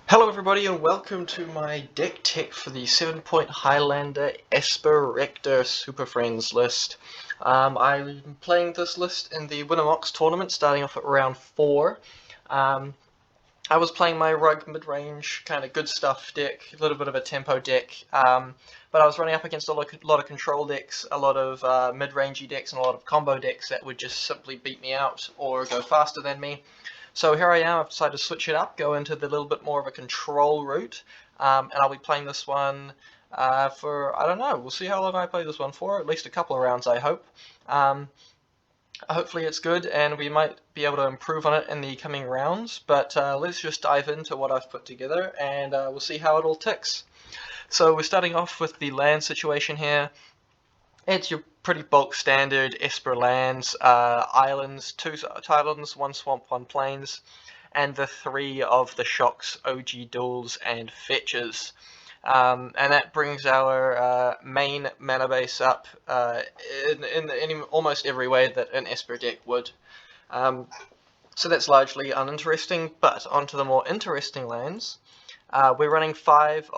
Hello everybody and welcome to my deck tech for the 7-point Highlander Esper Rector Super Friends list. I'm playing this list in the win-a-mox tournament starting off at round 4. I was playing my Rug mid-range kind of good stuff deck, a little bit of a tempo deck, but I was running up against a lot of control decks, a lot of mid-rangey decks and a lot of combo decks that would just simply beat me out or go faster than me. So here I am, I've decided to switch it up, go into the little bit more of a control route, and I'll be playing this one for, I don't know, we'll see how long I play this one for, at least a couple of rounds I hope. Hopefully it's good and we might be able to improve on it in the coming rounds, but let's just dive into what I've put together and we'll see how it all ticks. So we're starting off with the land situation here. It's your pretty bulk standard Esper lands, islands, 2 islands, 1 swamp, 1 plains, and the 3 of the shocks, OG duels, and fetches. And that brings our main mana base up in almost every way that an Esper deck would. So that's largely uninteresting, but onto the more interesting lands. We're running 5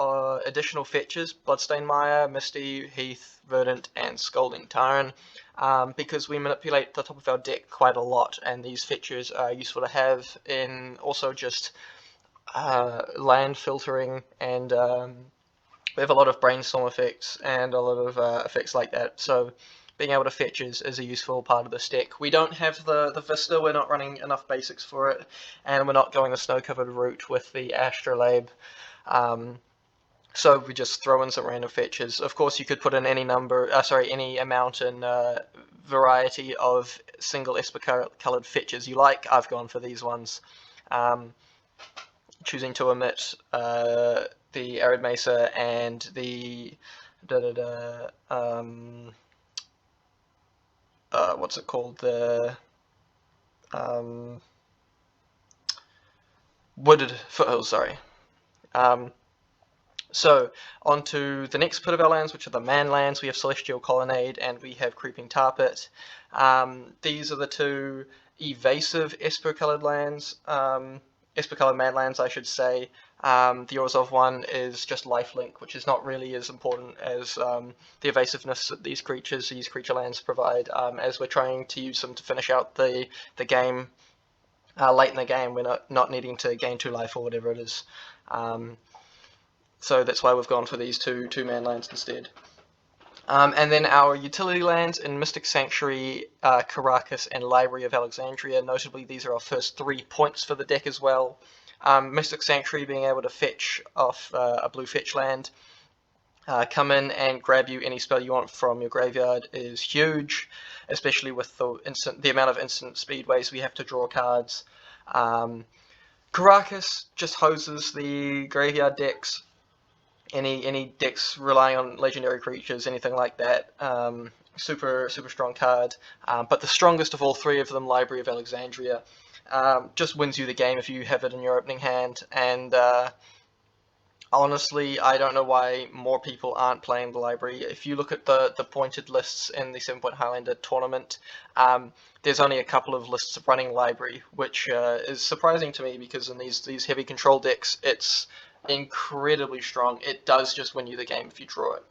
additional fetches, Bloodstained Mire, Misty, Heath, Verdant, and Scalding Tarn, because we manipulate the top of our deck quite a lot, and these fetches are useful to have in also just land filtering, and we have a lot of brainstorm effects and a lot of effects like that, so being able to fetch is a useful part of this deck. We don't have the Vista, we're not running enough basics for it, and we're not going the snow-covered route with the Astrolabe. So we just throw in some random fetches. Of course, you could put in any any amount and variety of single Esper coloured fetches you like. I've gone for these ones, choosing to omit the Arid Mesa and the what's it called? The wooded foothills. Sorry. So, on to the next pit of our lands, which are the man lands. We have Celestial Colonnade and we have Creeping Tar Pit. These are the 2 evasive Esper-coloured lands, Esper-coloured man lands, I should say. The Orzhov one is just lifelink, which is not really as important as the evasiveness that these creature lands provide, as we're trying to use them to finish out the game late in the game. We're not needing to gain 2 life or whatever it is. So that's why we've gone for these two man lands instead. And then our utility lands in Mystic Sanctuary, Caracas, and Library of Alexandria. Notably, these are our first 3 points for the deck as well. Mystic Sanctuary being able to fetch off a blue fetch land, come in and grab you any spell you want from your graveyard is huge, especially with the amount of instant speedways we have to draw cards. Caracas just hoses the graveyard decks. Any decks relying on legendary creatures, anything like that, super strong card. But the strongest of all 3 of them, Library of Alexandria, just wins you the game if you have it in your opening hand. And honestly, I don't know why more people aren't playing the Library. If you look at the pointed lists in the 7-point Highlander tournament, there's only a couple of lists running Library, which is surprising to me because in these heavy control decks, it's incredibly strong. It does just win you the game if you draw it.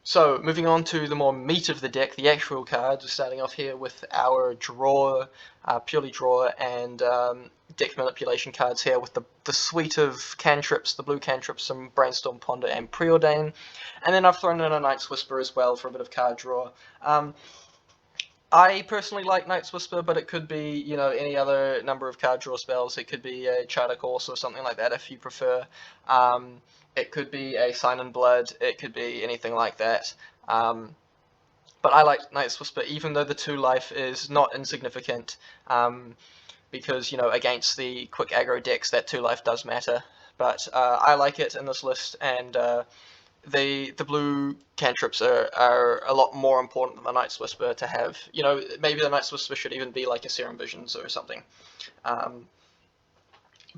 So moving on to the more meat of the deck, the actual cards. We're starting off here with our draw, purely draw, and deck manipulation cards here with the suite of cantrips, the blue cantrips, some Brainstorm, Ponder, and Preordain. And then I've thrown in a Night's Whisper as well for a bit of card draw. I personally like Night's Whisper, but it could be, you know, any other number of card draw spells. It could be a Charter Course or something like that if you prefer. It could be a Sign in Blood. It could be anything like that. But I like Night's Whisper, even though the 2 life is not insignificant, because, you know, against the quick aggro decks, that 2 life does matter. But I like it in this list, and the blue cantrips are a lot more important than the Night's Whisper to have. You know, maybe the Night's Whisper should even be like a Serum Visions or something.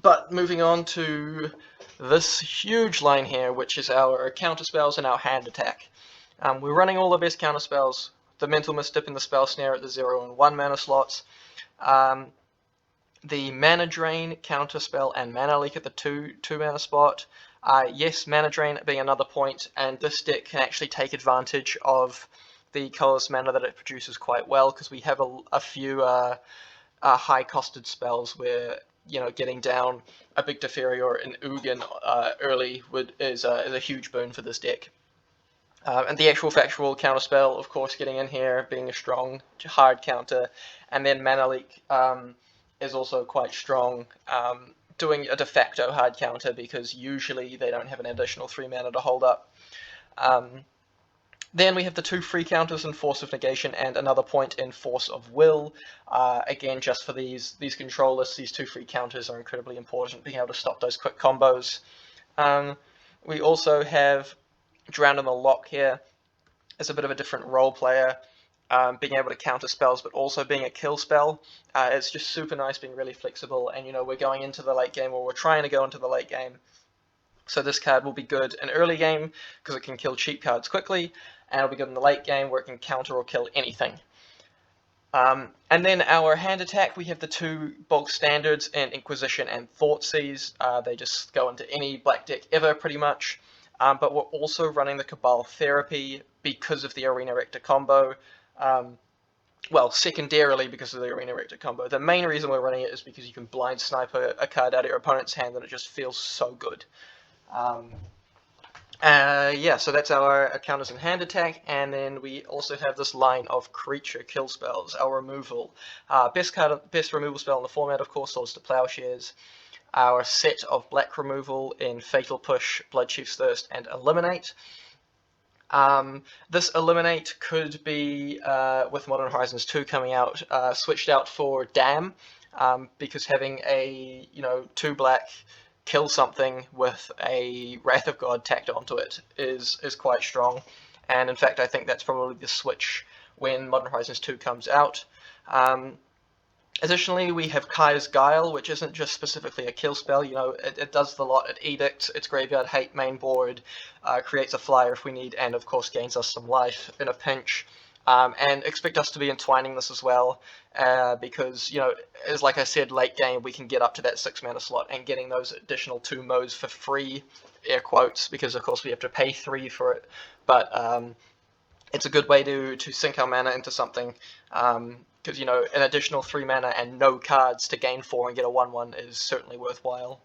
But moving on to this huge line here, which is our counter spells and our hand attack. We're running all the best counter spells. The Mental Misstep and the Spell Snare at the 0 and 1 mana slots. The Mana Drain, Counterspell, and Mana Leak at the two mana spot. Yes, Mana Drain being another point, and this deck can actually take advantage of the colorless mana that it produces quite well, because we have a few high-costed spells where, you know, getting down a big Teferi or an Ugin early is a huge boon for this deck. And the actual factual counterspell, of course, getting in here, being a strong, hard counter, and then Mana Leak is also quite strong, doing a de facto hard counter because usually they don't have an additional 3 mana to hold up. Then we have the 2 free counters in Force of Negation and another point in Force of Will. Again, just for these control lists, these 2 free counters are incredibly important, being able to stop those quick combos. We also have Drown in the Lock here as a bit of a different role player. Being able to counter spells, but also being a kill spell. It's just super nice, being really flexible, and you know, we're going into the late game, or we're trying to go into the late game. So this card will be good in early game, because it can kill cheap cards quickly, and it'll be good in the late game, where it can counter or kill anything. And then our hand attack, we have the 2 bulk standards in Inquisition and Thoughtseize. They just go into any black deck ever, pretty much. But we're also running the Cabal Therapy because of the Arena Rector combo. Well, secondarily because of the Arena Rector combo. The main reason we're running it is because you can blind snipe a card out of your opponent's hand and it just feels so good. Yeah, so that's our counters and hand attack, and then we also have this line of creature kill spells, our removal. Best removal spell in the format, of course, Swords to Plowshares. Our set of black removal in Fatal Push, Bloodchief's Thirst, and Eliminate. This Eliminate could be, with Modern Horizons 2 coming out, switched out for Dam, because having a, 2 black kill something with a Wrath of God tacked onto it is quite strong, and in fact I think that's probably the switch when Modern Horizons 2 comes out. Additionally, we have Kaya's Guile, which isn't just specifically a kill spell. It does the lot. It edicts its Graveyard Hate main board, creates a flyer if we need, and of course gains us some life in a pinch. And expect us to be entwining this as well, because, as like I said, late game we can get up to that 6 mana slot, and getting those additional 2 modes for free, air quotes, because of course we have to pay 3 for it, but it's a good way to sink our mana into something, because, an additional 3 mana and no cards to gain 4 and get a 1/1 is certainly worthwhile.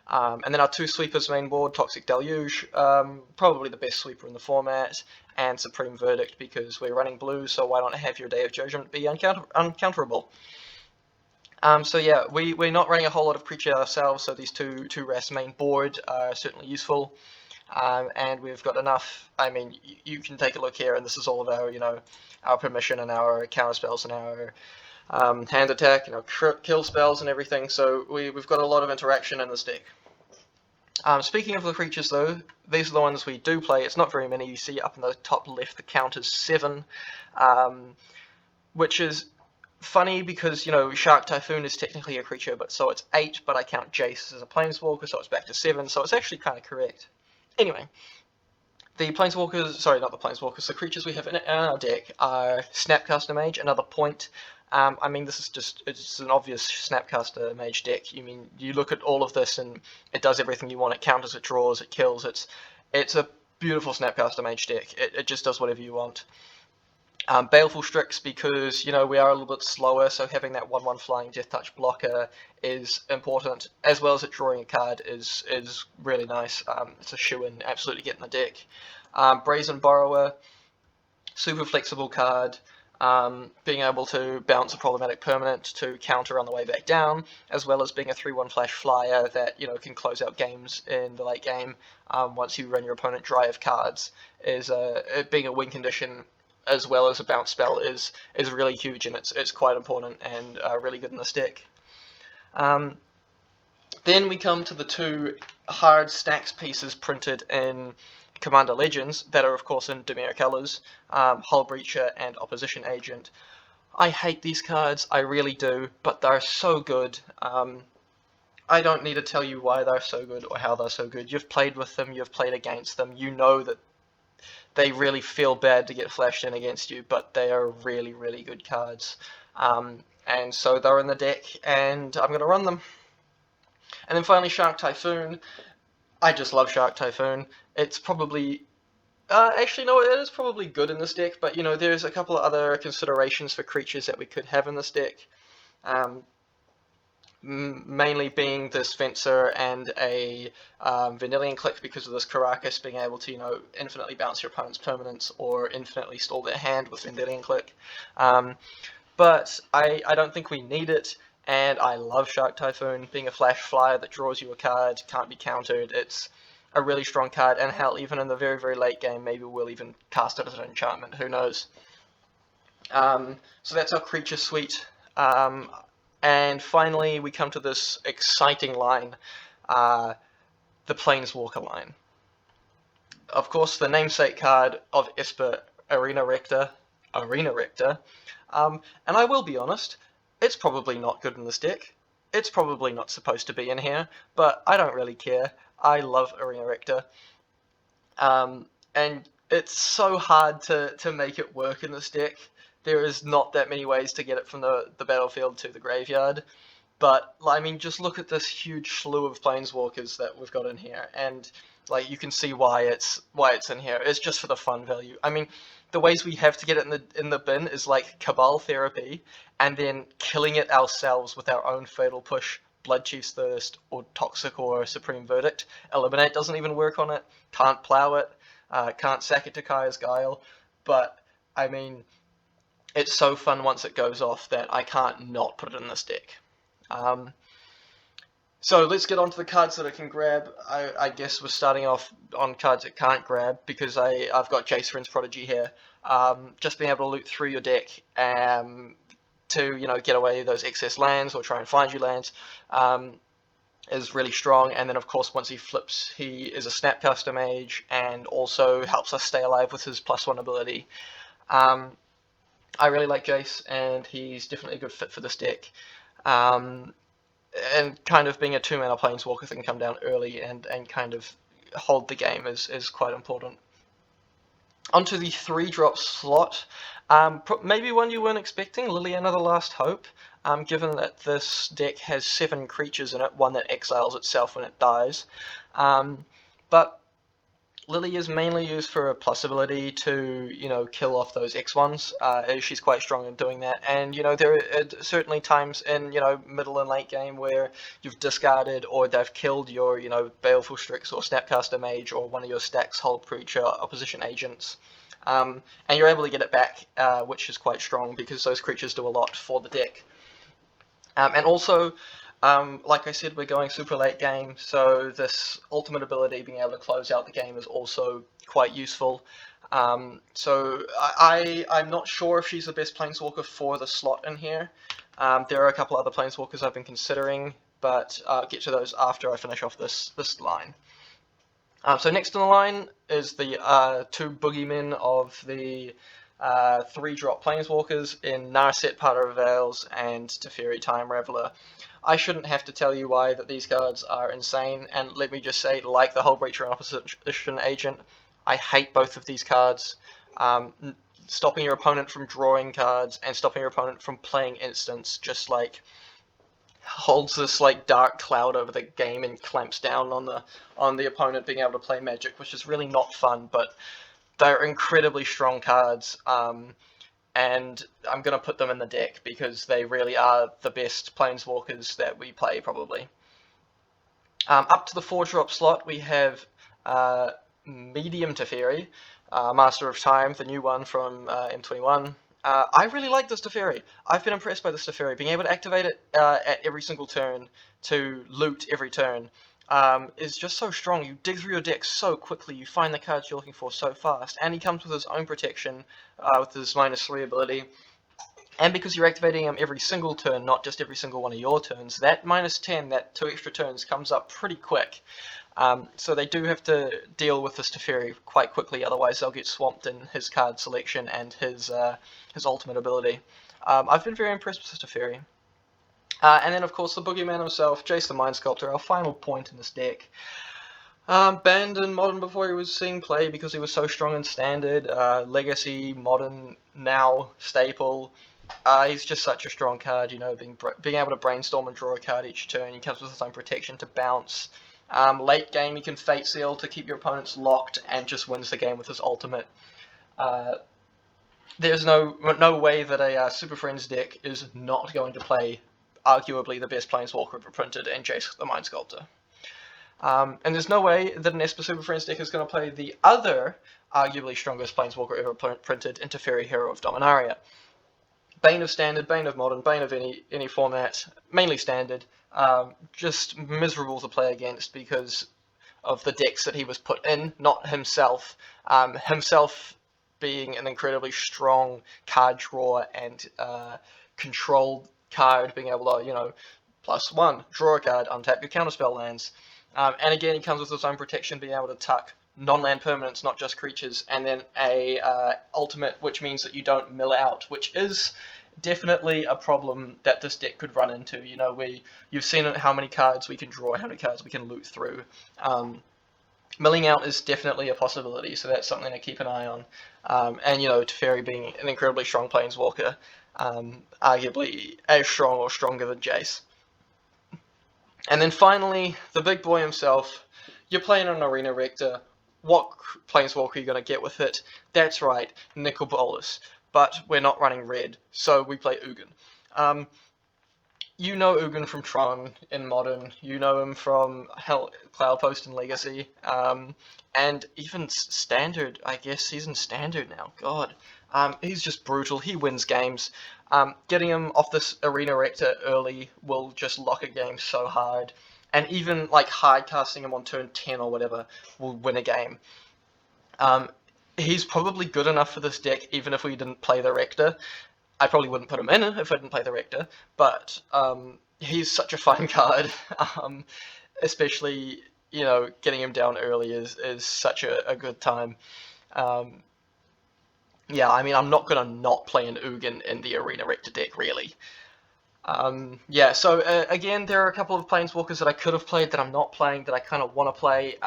And then our 2 sweepers main board, Toxic Deluge, probably the best sweeper in the format, and Supreme Verdict, because we're running blue, so why not have your Day of Judgment be uncounterable. So yeah, we're not running a whole lot of creature ourselves, so these 2 RAS main board are certainly useful. And we've got enough. I mean, you can take a look here, and this is all of our, our permission and our counter spells and our hand attack, kill spells and everything. So we've got a lot of interaction in this deck. Speaking of the creatures, though, these are the ones we do play. It's not very many. You see up in the top left, the count is 7, which is funny because, Shark Typhoon is technically a creature, but so it's 8, but I count Jace as a Planeswalker, so it's back to 7, so it's actually kind of correct. Anyway, the creatures we have in our deck are Snapcaster Mage, another point. I mean, it's an obvious Snapcaster Mage deck. You look at all of this and it does everything you want. It counters, it draws, it kills. It's a beautiful Snapcaster Mage deck. It just does whatever you want. Baleful Strix, because, we are a little bit slower, so having that 1/1 flying Death Touch blocker is important, as well as it drawing a card is really nice. It's a shoo-in, absolutely get in the deck. Brazen Borrower, super flexible card, being able to bounce a problematic permanent to counter on the way back down, as well as being a 3/1 flash flyer that, can close out games in the late game once you run your opponent dry of cards, is being a win condition as well as a bounce spell is really huge, and it's quite important and really good in this deck. Then we come to the 2 hard stacks pieces printed in Commander Legends that are of course in Dimir colors, Hull Breacher and Opposition Agent. I hate these cards, I really do, but they're so good. I don't need to tell you why they're so good or how they're so good. You've played with them, you've played against them, you know that they really feel bad to get flashed in against you, but they are really, really good cards. and so they're in the deck, and I'm going to run them. And then finally, Shark Typhoon. I just love Shark Typhoon. It's probably actually, no, it is probably good in this deck, but there's a couple of other considerations for creatures that we could have in this deck. Mainly being this Fencer and a Vanillion Click because of this Caracas being able to, infinitely bounce your opponent's permanents or infinitely stall their hand with Vanillion Click. But I don't think we need it, and I love Shark Typhoon. Being a flash flyer that draws you a card, can't be countered, it's a really strong card, and hell, even in the very, very late game, maybe we'll even cast it as an enchantment, who knows. So that's our creature suite. And finally, we come to this exciting line, the Planeswalker line. Of course, the namesake card of Esper, Rector. And I will be honest, it's probably not good in this deck. It's probably not supposed to be in here, but I don't really care. I love Rector. And it's so hard to make it work in this deck. There is not that many ways to get it from the battlefield to the graveyard. But, I mean, just look at this huge slew of Planeswalkers that we've got in here, and, you can see why it's in here. It's just for the fun value. I mean, the ways we have to get it in the bin is, Cabal Therapy, and then killing it ourselves with our own Fatal Push, Bloodchief's Thirst, or Toxic or Supreme Verdict. Eliminate doesn't even work on it, can't plow it, can't sack it to Kaya's Guile, but, I mean, it's so fun once it goes off that I can't not put it in this deck. So let's get on to the cards that I can grab. I guess we're starting off on cards it can't grab, because I've got Jace Prodigy here. Just being able to loot through your deck to get away those excess lands or try and find you lands is really strong. And then of course once he flips, he is a Snapcaster Mage and also helps us stay alive with his +1 ability. I really like Jace, and he's definitely a good fit for this deck. And kind of being a 2-mana Planeswalker that can come down early and kind of hold the game is quite important. Onto the 3-drop slot. Maybe one you weren't expecting, Liliana the Last Hope, given that this deck has 7 creatures in it, one that exiles itself when it dies. But Lily is mainly used for a plus ability to, kill off those X1s. She's quite strong in doing that. And, there are certainly times in, middle and late game where you've discarded or they've killed your, Baleful Strix or Snapcaster Mage or one of your stacks Hold Creature Opposition Agents. And you're able to get it back, which is quite strong because those creatures do a lot for the deck. And also, like I said, we're going super late game, so this ultimate ability, being able to close out the game, is also quite useful. So I'm not sure if she's the best Planeswalker for the slot in here. There are a couple other Planeswalkers I've been considering, but I'll get to those after I finish off this line. So next in the line is the 2 boogeymen of the 3-drop Planeswalkers in Narset, Part of Veils, and Teferi Time Raveler. I shouldn't have to tell you why that these cards are insane, and let me just say, like the Hull Breacher and Opposition Agent, I hate both of these cards. Stopping your opponent from drawing cards and stopping your opponent from playing instants just holds this dark cloud over the game and clamps down on the opponent being able to play Magic, which is really not fun, but they're incredibly strong cards. And I'm going to put them in the deck because they really are the best Planeswalkers that we play, probably. Up to the 4-drop slot, we have Medium Teferi, Master of Time, the new one from M21. I really like this Teferi. I've been impressed by this Teferi. Being able to activate it at every single turn to loot every turn is just so strong. You dig through your deck so quickly, you find the cards you're looking for so fast, and he comes with his own protection with his -3 ability. And because you're activating him every single turn, not just every single one of your turns, that -10, that 2 extra turns, comes up pretty quick. So they do have to deal with this Teferi quite quickly, otherwise they'll get swamped in his card selection and his ultimate ability. I've been very impressed with this Teferi. And then, of course, the Boogeyman himself, Jace the Mind Sculptor, our final point in this deck. Banned in Modern before he was seeing play because he was so strong in Standard. Legacy, Modern, now, Staple. He's just such a strong card, you know, being able to brainstorm and draw a card each turn. He comes with his own protection to bounce. Late game, he can Fate Seal to keep your opponents locked and just wins the game with his ultimate. There's no way that a Super Friends deck is not going to play arguably the best Planeswalker ever printed in Jace the Mind Sculptor. And there's no way that an Esper Super Friends deck is going to play the other arguably strongest Planeswalker ever printed, Interferi Hero of Dominaria. Bane of Standard, Bane of Modern, Bane of any format, mainly Standard, just miserable to play against because of the decks that he was put in, not himself. Himself being an incredibly strong card drawer and controlled card, being able to, you know, +1, draw a card, untap your counterspell lands. And again, he comes with his own protection, being able to tuck non-land permanents, not just creatures, and then a ultimate, which means that you don't mill out, which is definitely a problem that this deck could run into. You know, you've seen how many cards we can draw, how many cards we can loot through. Milling out is definitely a possibility, so that's something to keep an eye on. And, you know, Teferi being an incredibly strong Planeswalker, arguably as strong or stronger than Jace. And then finally, the big boy himself. You're playing an Arena Rector. What Planeswalker are you going to get with it? That's right, Nicol Bolas. But we're not running red, so we play Ugin. You know Ugin from Tron in Modern. You know him from Cloudpost and Legacy. And even Standard, I guess he's in Standard now. God. He's just brutal. He wins games. Getting him off this Arena Rector early will just lock a game so hard. And even like hard casting him on turn 10 or whatever will win a game. He's probably good enough for this deck even if we didn't play the Rector. I probably wouldn't put him in if I didn't play the Rector, but he's such a fun card. Especially, you know, getting him down early is such a good time. Yeah, I mean, I'm not going to not play an Ugin in the Arena Rector deck, really. Yeah, so again, there are a couple of Planeswalkers that I could have played that I'm not playing, that I kind of want to play.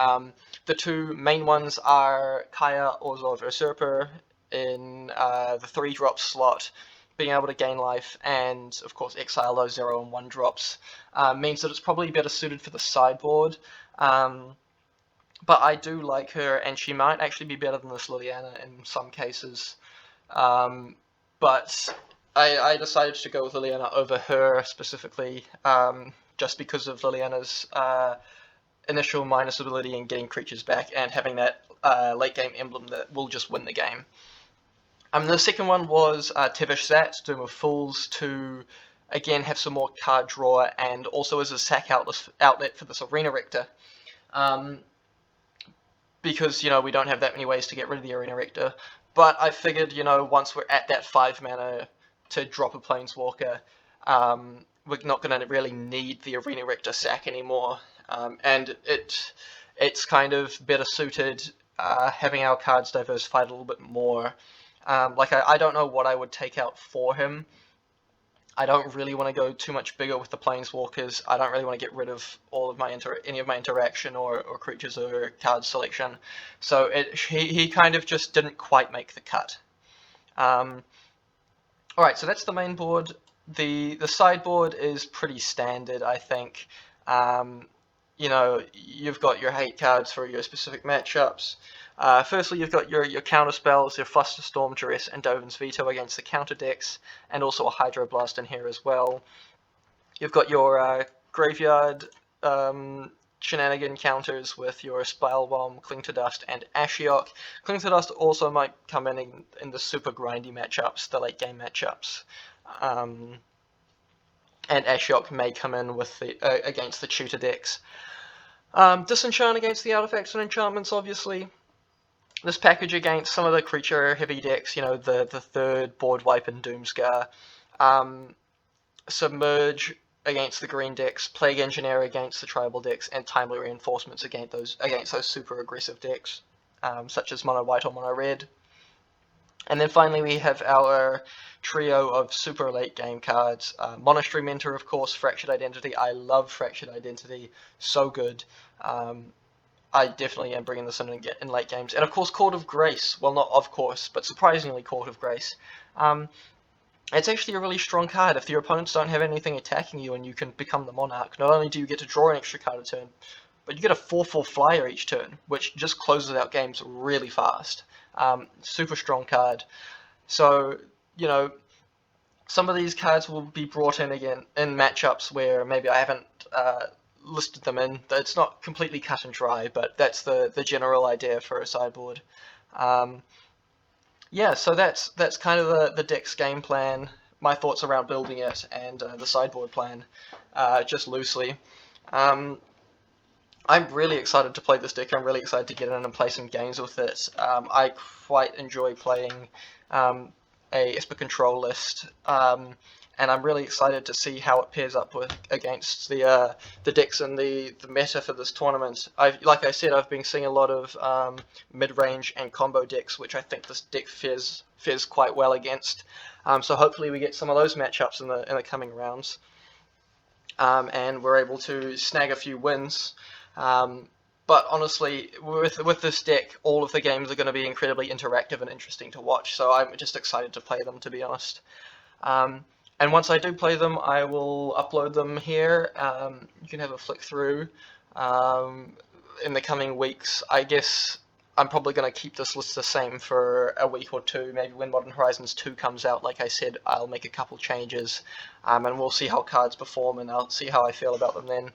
The two main ones are Kaya, Orzhov, Usurper in the 3-drop slot. Being able to gain life and, of course, exile those 0 and 1 drops means that it's probably better suited for the sideboard. But I do like her, and she might actually be better than this Liliana in some cases. But I decided to go with Liliana over her specifically, just because of Liliana's initial minus ability in getting creatures back and having that late game emblem that will just win the game. The second one was Tevish Sat, Doom of Fools, to again have some more card draw and also as a sack outlet for this Arena Rector. Because, you know, we don't have that many ways to get rid of the Arena Rector. But I figured, you know, once we're at that 5 mana to drop a Planeswalker, we're not going to really need the Arena Rector sack anymore. And it's kind of better suited having our cards diversified a little bit more. Like, I don't know what I would take out for him. I don't really want to go too much bigger with the Planeswalkers. I don't really want to get rid of all of my any of my interaction or creatures or card selection. So he kind of just didn't quite make the cut. Alright, so that's the main board. The sideboard is pretty standard, I think. You know, you've got your hate cards for your specific matchups. Firstly, you've got your counter spells, your Flusterstorm, Duress, and Dovin's Veto against the counter decks, and also a Hydroblast in here as well. You've got your graveyard shenanigan counters with your Spellbomb, Cling to Dust, and Ashiok. Cling to Dust also might come in the super grindy matchups, the late game matchups. And Ashiok may come in with the against the tutor decks. Disenchant against the artifacts and enchantments, obviously. This package against some of the creature heavy decks, you know, the third Board Wipe and Doomscar. Submerge against the green decks, Plague Engineer against the tribal decks, and Timely Reinforcements against those super aggressive decks, such as Mono White or Mono Red. And then finally we have our trio of super late game cards. Monastery Mentor, of course, Fractured Identity. I love Fractured Identity, so good. I definitely am bringing this in late games. And of course, Court of Grace. Well, not of course, but surprisingly Court of Grace. It's actually a really strong card. If your opponents don't have anything attacking you and you can become the Monarch, not only do you get to draw an extra card a turn, but you get a 4/4 flyer each turn, which just closes out games really fast. Super strong card. So, you know, some of these cards will be brought in again in matchups where maybe I haven't listed them in. It's not completely cut and dry, but that's the general idea for a sideboard. Yeah, so that's kind of the deck's game plan, my thoughts around building it, and the sideboard plan, just loosely. Um, I'm really excited to play this deck. I'm really excited to get in and play some games with it. I quite enjoy playing a Esper control list, and I'm really excited to see how it pairs up against the decks in the meta for this tournament. Like I said, I've been seeing a lot of mid-range and combo decks, which I think this deck fares quite well against. So hopefully we get some of those matchups in the coming rounds, and we're able to snag a few wins. But honestly, with this deck, all of the games are going to be incredibly interactive and interesting to watch, so I'm just excited to play them, to be honest. And once I do play them, I will upload them here. You can have a flick through in the coming weeks. I guess I'm probably going to keep this list the same for a week or two. Maybe when Modern Horizons 2 comes out, like I said, I'll make a couple changes, and we'll see how cards perform, and I'll see how I feel about them then.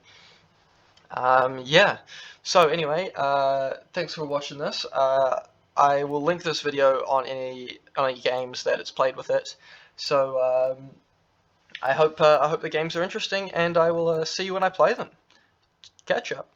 Yeah, so anyway, thanks for watching this. I will link this video on any games that it's played with it. So I hope the games are interesting, and I will see you when I play them. Catch up.